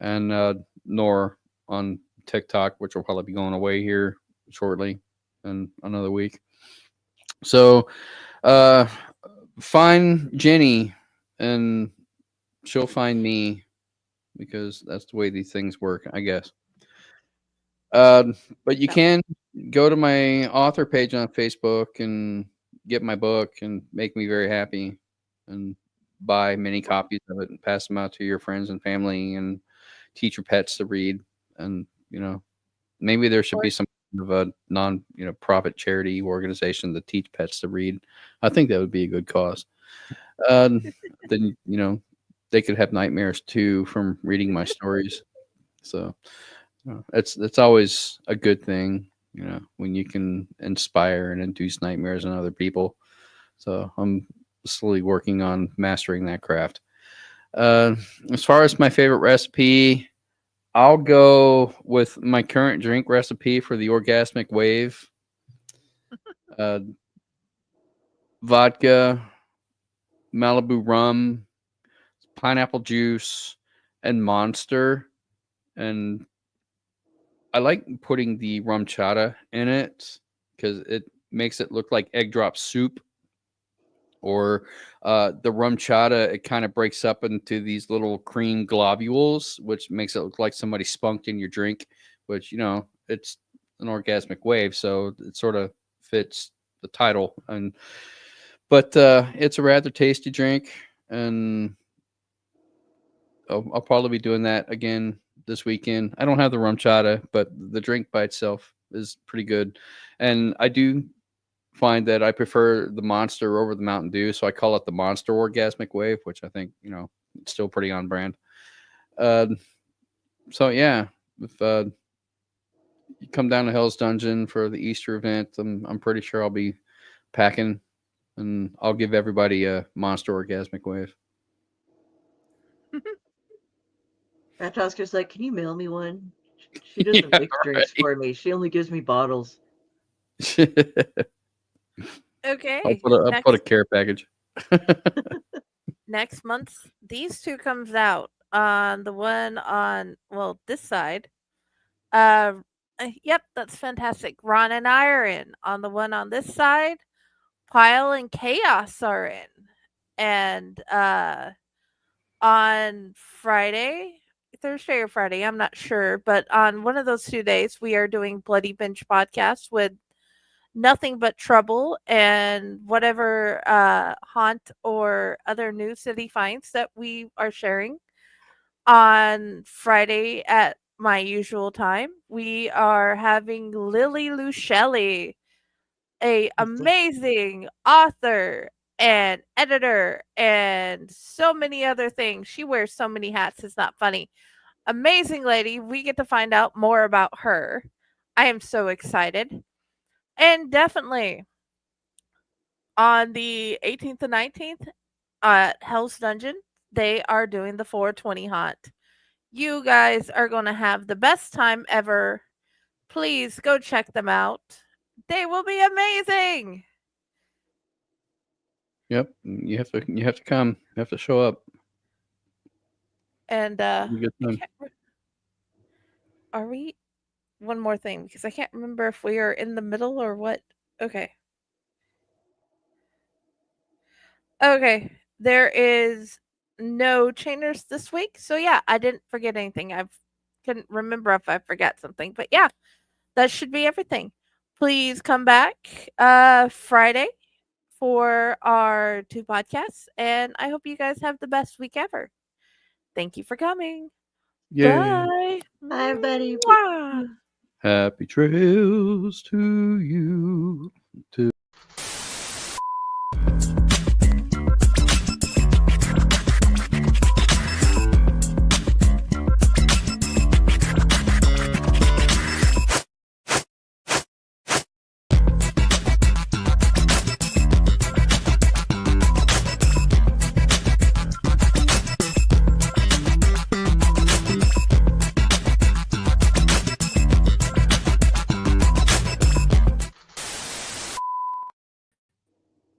And nor on TikTok, which will probably be going away here shortly in another week. So find Jenny and she'll find me, because that's the way these things work, I guess. But you can go to my author page on Facebook and get my book and make me very happy, and buy many copies of it and pass them out to your friends and family and teach your pets to read. And maybe there should be some kind of a profit charity organization that teach pets to read. I think that would be a good cause. Then they could have nightmares too from reading my stories. So it's always a good thing, when you can inspire and induce nightmares in other people. So I'm slowly working on mastering that craft. As far as my favorite recipe, I'll go with my current drink recipe for the orgasmic wave. Vodka, Malibu rum, pineapple juice, and Monster. And I like putting the rum chata in it because it makes it look like egg drop soup. Or the rum chata, it kind of breaks up into these little cream globules, which makes it look like somebody spunked in your drink, which, it's an orgasmic wave, so it sort of fits the title. But it's a rather tasty drink, and I'll probably be doing that again this weekend. I don't have the rum chata, but the drink by itself is pretty good. And I do find that I prefer the Monster over the Mountain Dew, so I call it the Monster Orgasmic Wave, which I think it's still pretty on brand. So yeah, if you come down to Hell's Dungeon for the Easter event, I'm pretty sure I'll be packing, and I'll give everybody a Monster Orgasmic Wave. Fat Oscar's like, can you mail me one? She doesn't make drinks for me. She only gives me bottles. Okay. I'll put a care package. Next month, these two comes out on the one on this side. Yep, that's fantastic. Ron and I are in. On the one on this side, Pile and Chaos are in. And on Friday, Thursday or Friday, I'm not sure, but on one of those 2 days, we are doing Bloody Binge podcast with Nothing But Trouble and whatever haunt or other news that he finds that we are sharing. On Friday at my usual time, we are having Lily Lucelli, a amazing author and editor and so many other things. She wears so many hats, it's not funny. Amazing lady. We get to find out more about her. I am so excited. And definitely on the 18th and 19th at Hell's Dungeon, they are doing the 420 haunt. You guys are going to have the best time ever. Please go check them out. They will be amazing. Yep, you have to come. You have to show up. And are we one more thing, because I can't remember if we are in the middle or what. Okay. There is no chainers this week. So yeah, I didn't forget anything. I couldn't remember if I forgot something. But yeah, that should be everything. Please come back Friday for our 2 podcasts. And I hope you guys have the best week ever. Thank you for coming. Yay. Bye. Bye, everybody. Mwah. Happy trails to you.